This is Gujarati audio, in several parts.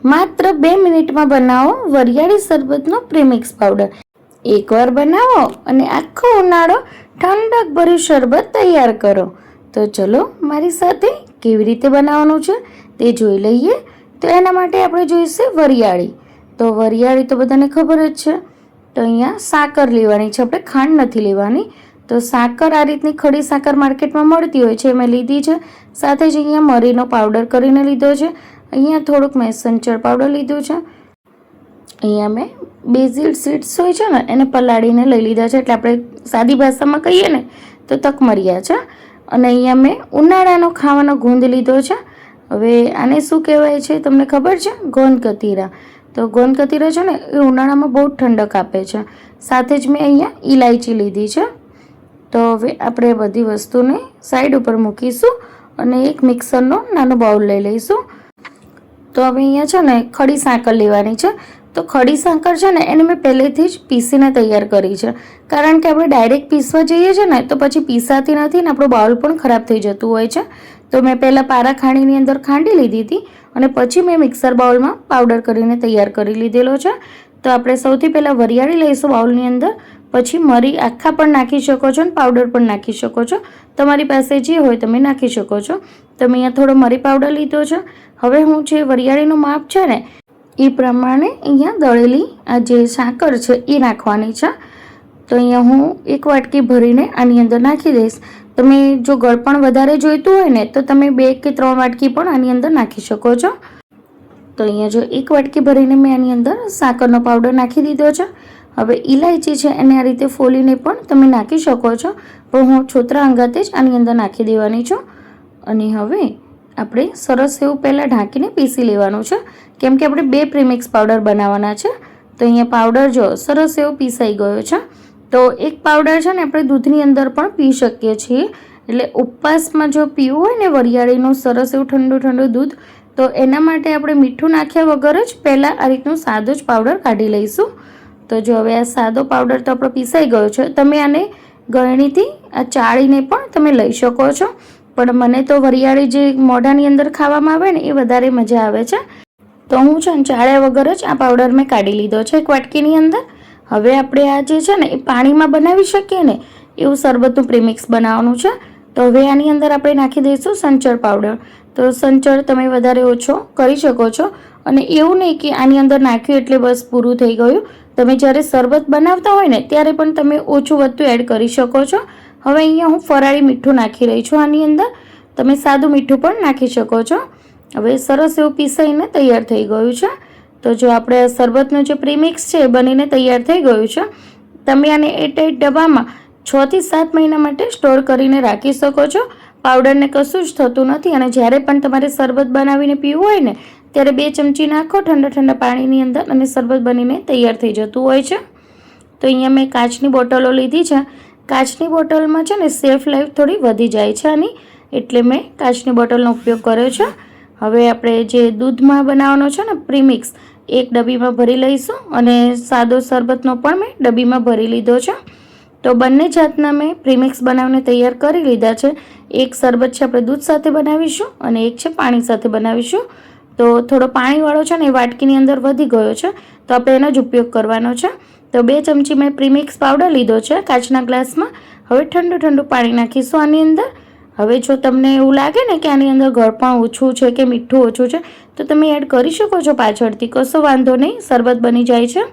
માત્ર 2 મિનિટમાં બનાવો વરિયાળી શરબતનો પ્રીમિક્સ પાવડર. એકવાર બનાવો અને આખો ઉનાળો ઠંડક ભર્યું શરબત તૈયાર કરો. તો ચલો મારી સાથે કેવી રીતે બનાવવાનું છે તે જોઈ લઈએ. તો એના માટે આપણે જોઈશે વરિયાળી. તો વરિયાળી તો બધાને ખબર જ છે. તો અહીંયા સાકર લેવાની છે, આપણે ખાંડ નથી લેવાની. તો સાકર આ રીતની ખડી સાકર માર્કેટમાં મળતી હોય છે, મેં લીધી છે. સાથે જ અહીંયા મરીનો પાવડર કરીને લીધો છે. અહીંયા થોડુંક મેં સંચળ પાવડર લીધું છે. અહીંયા મેં બેઝિલ સીડ્સ હોય છે ને એને પલાળીને લઈ લીધા છે, એટલે આપણે સાદી ભાષામાં કહીએ ને તો તકમરિયા છે. અને અહીંયા મેં ઉનાળાનો ખાવાનો ગુંદ લીધો છે. હવે આને શું કહેવાય છે તમને ખબર છે? ગોંદકતીરા. તો ગોંદકતીરા છે ને એ ઉનાળામાં બહુ ઠંડક આપે છે. સાથે જ મેં અહીંયા ઇલાયચી લીધી છે. તો હવે આપણે બધી વસ્તુને સાઈડ ઉપર મૂકીશું અને એક મિક્સરનો નાનો બાઉલ લઈ લઈશું. તો હવે અહીંયા છે ને ખડી સાકર લેવાની છે. તો ખડી સાકર છે ને એને મેં પહેલેથી જ પીસીને તૈયાર કરી છે, કારણ કે આપણે ડાયરેક્ટ પીસવા જઈએ છીએ ને તો પછી પીસાતી નથી ને આપણો બાઉલ પણ ખરાબ થઈ જતું હોય છે. તો મેં પહેલાં પારા ખાણીની અંદર ખાંડી લીધી હતી અને પછી મેં મિક્સર બાઉલમાં પાવડર કરીને તૈયાર કરી લીધેલો છે. તો આપણે સૌથી પહેલાં વરિયાળી લઈશું બાઉલની અંદર, પછી મરી આખા પણ નાખી શકો છો અને પાવડર પણ નાખી શકો છો. તમારી પાસે જે હોય તમે નાખી શકો છો. તો મેં અહીંયા થોડો મરી પાવડર લીધો છે. હવે હું જે વરિયાળીનું માપ છે ને એ પ્રમાણે અહીંયા દળેલી આ જે સાકર છે એ નાખવાની છે. તો અહીંયા હું 1 વાટકી ભરીને આની અંદર નાખી દઈશ. તમે જો ગળપણ વધારે જોઈતું હોય ને તો તમે 2 કે 3 વાટકી પણ આની અંદર નાખી શકો છો. તો અહીંયા જો 1 વાટકી ભરીને મેં આની અંદર સાકરનો પાવડર નાખી દીધો છે. હવે ઇલાયચી છે એને આ રીતે ફોલીને પણ તમે નાખી શકો છો, પણ હું છોતરા અંગાતે જ આની અંદર નાખી દેવાની છું. અને હવે આપણે સરસ એવું પહેલાં ઢાંકીને પીસી લેવાનું છે, કેમ કે આપણે 2 પ્રીમિક્સ પાવડર બનાવવાના છે. તો અહીંયા પાવડર જો સરસ એવો પીસાઈ ગયો છે. તો એક પાવડર છે ને આપણે દૂધની અંદર પણ પી શકીએ છીએ. એટલે ઉપવાસમાં જો પીવું હોય ને વરિયાળીનું સરસ એવું ઠંડુ ઠંડુ દૂધ, તો એના માટે આપણે મીઠું નાખ્યા વગર જ પહેલાં આ રીતનું સાદો જ પાવડર કાઢી લઈશું. તો જો હવે આ સાદો પાવડર તો આપણો પીસાઈ ગયો છે. તમે આને ગળણીથી આ ચાળીને પણ તમે લઈ શકો છો, પણ મને તો વરિયાળી જે મોઢાની અંદર ખાવામાં આવે ને એ વધારે મજા આવે છે. તો હું છે ને ચાળ્યા વગર જ આ પાવડર મેં કાઢી લીધો છે 1 વાટકીની અંદર. હવે આપણે આ જે છે ને એ પાણીમાં બનાવી શકીએ ને એવું શરબતનું પ્રીમિક્સ બનાવવાનું છે. તો હવે આની અંદર આપણે નાખી દઈશું સંચળ પાવડર. તો સંચળ તમે વધારે ઓછો કરી શકો છો, અને એવું નહીં કે આની અંદર નાખ્યું એટલે બસ પૂરું થઈ ગયું. તમે જ્યારે શરબત બનાવતા હોય ને ત્યારે પણ તમે ઓછું વધતું એડ કરી શકો છો. હવે અહીંયા હું ફરાળી મીઠું નાખી રહી છું આની અંદર. તમે સાદું મીઠું પણ નાખી શકો છો. હવે સરસ એવું પીસાઈને તૈયાર થઈ ગયું છે. તો જો આપણે શરબતનું જે પ્રીમિક્સ છે એ બનીને તૈયાર થઈ ગયું છે. તમે આને એરટાઈટ ડબ્બામાં 6 થી 7 મહિના માટે સ્ટોર કરીને રાખી શકો છો. પાવડરને કશું જ થતું નથી. અને જ્યારે પણ તમારે શરબત બનાવીને પીવું હોય ને ત્યારે 2 ચમચી નાખો ઠંડા ઠંડા પાણીની અંદર અને શરબત બનીને તૈયાર થઈ જતું હોય છે. તો અહીંયા મેં કાચની બોટલો લીધી છે. કાચની બોટલમાં છે ને સેલ્ફ લાઈફ થોડી વધી જાય છે આની, એટલે મેં કાચની બોટલનો ઉપયોગ કર્યો છે. હવે આપણે જે દૂધમાં બનાવવાનો છે ને પ્રીમિક્સ, એક ડબ્બીમાં ભરી લઈશું અને સાદો શરબતનો પણ મેં ડબ્બીમાં ભરી લીધો છે. તો બંને જાતના મેં પ્રીમિક્સ બનાવીને તૈયાર કરી લીધા છે. એક શરબત છે આપણે દૂધ સાથે બનાવીશું અને એક છે પાણી સાથે બનાવીશું. તો થોડો પાણીવાળો છે ને એ વાટકીની અંદર વધી ગયો છે, તો આપણે એનો જ ઉપયોગ કરવાનો છે. તો 2 ચમચી મેં પ્રીમિક્સ પાવડર લીધો છે કાચના ગ્લાસમાં. હવે ઠંડુ ઠંડુ પાણી નાખીશું આની અંદર. હવે જો તમને એવું લાગે ને કે આની અંદર ગળપણ ઓછું છે કે મીઠું ઓછું છે તો તમે એડ કરી શકો છો પાછળથી, કશો વાંધો નહીં, શરબત બની જાય છે.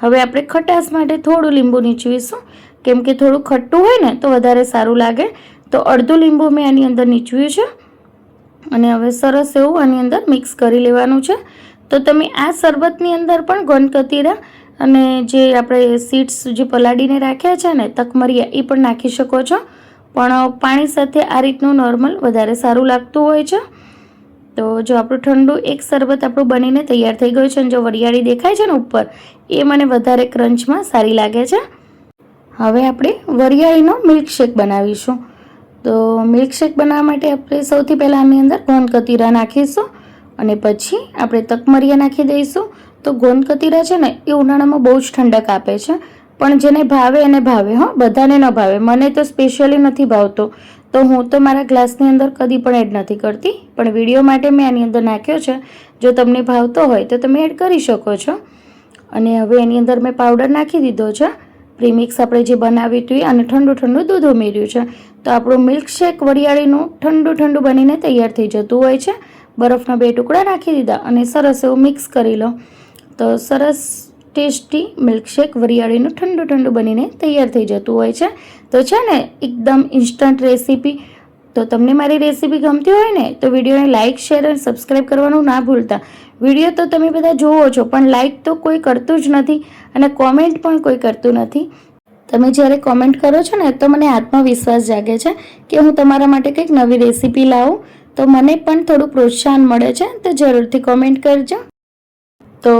હવે આપણે ખટાશ માટે થોડું લીંબુ નીચવીશું, કેમ કે થોડું ખટ્ટું હોય ને તો વધારે સારું લાગે. તો અડધું લીંબુ મેં આની અંદર નીચવ્યું છે અને હવે સરસ એવું આની અંદર મિક્સ કરી લેવાનું છે. તો તમે આ શરબતની અંદર પણ ગોંદકતીરા અને જે આપણે સીડ્સ જે પલાળીને રાખ્યા છે ને તકમરિયા એ પણ નાખી શકો છો, પણ પાણી સાથે આ રીતનું નોર્મલ વધારે સારું લાગતું હોય છે. તો જો આપણું ઠંડુ એક શરબત આપણું બનીને તૈયાર થઈ ગયું છે અને જો વરિયાળી દેખાય છે ને ઉપર એ મને વધારે ક્રંચમાં સારી લાગે છે. હવે આપણે વરિયાળીનો મિલ્કશેક બનાવીશું. તો મિલ્કશેક બનાવવા માટે આપણે સૌથી પહેલાં આની અંદર ગોંદકતીરા નાખીશું અને પછી આપણે તકમરિયા નાખી દઈશું. તો ગોંદકતીરા છે ને એ ઉનાળામાં બહુ જ ઠંડક આપે છે, પણ જેને ભાવે એને ભાવે, બધાને ન ભાવે. મને તો સ્પેશિયલી નથી ભાવતો, તો તો હું તો મારા ગ્લાસની અંદર કદી પણ એડ નથી કરતી, પણ વિડીયો માટે મેં આની અંદર નાખ્યો છે. જો તમને ભાવતો હોય તો તમે એડ કરી શકો છો. અને હવે એની અંદર મેં પાવડર નાખી દીધો છે, પ્રીમિક્સ આપણે જે બનાવી હતી, અને ઠંડુ દૂધ ઉમેર્યું છે. તો આપણું મિલ્કશેક વરિયાળીનું ઠંડુ બનીને તૈયાર થઈ જતું હોય છે. બરફના 2 ટુકડા નાખી દીધા અને સરસ એવું મિક્સ કરી લો. તો સરસ ટેસ્ટી મિલ્કશેક વરિયાળીનું ઠંડુ બનીને તૈયાર થઈ જતું હોય છે. તો છે ને એકદમ ઇન્સ્ટન્ટ રેસીપી. તો તમને મારી રેસીપી ગમતી હોય ને તો વિડીયોને લાઇક, શેર અને સબસ્ક્રાઈબ કરવાનું ના ભૂલતા. વિડીયો તો તમે બધા જુઓ છો, પણ લાઇક તો કોઈ કરતું જ નથી અને કોમેન્ટ પણ કોઈ કરતું નથી. તમે જ્યારે કોમેન્ટ કરો છો ને તો મને આત્મવિશ્વાસ જાગે છે કે હું તમારા માટે કંઈક નવી રેસીપી લાવું, તો મને પણ થોડું પ્રોત્સાહન મળે છે. તો જરૂરથી કોમેન્ટ કરજો. તો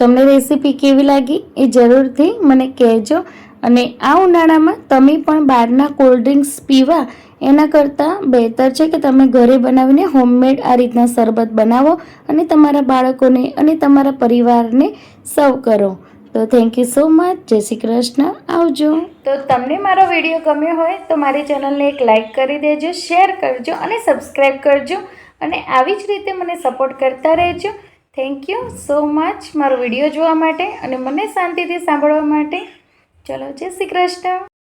તમને રેસીપી કેવી લાગી એ જરૂરથી મને કહેજો. અને આ ઉનાળામાં તમે પણ બહારના કોલ્ડ ડ્રિંક્સ પીવા એના કરતાં બહેતર છે કે તમે ઘરે બનાવીને હોમમેડ આ રીતના શરબત બનાવો અને તમારા બાળકોને અને તમારા પરિવારને સર્વ કરો. તો થેન્ક યુ સો મચ. જય શ્રી કૃષ્ણ. આવજો. તો તમને મારો વિડીયો ગમ્યો હોય તો મારી ચેનલને એક લાઇક કરી દેજો, શેર કરજો અને સબસ્ક્રાઈબ કરજો. અને આવી જ રીતે મને સપોર્ટ કરતા રહેજો. થેન્ક યુ સો મચ મારો વિડીયો જોવા માટે અને મને શાંતિથી સાંભળવા માટે. ચલો, જય શ્રી કૃષ્ણ.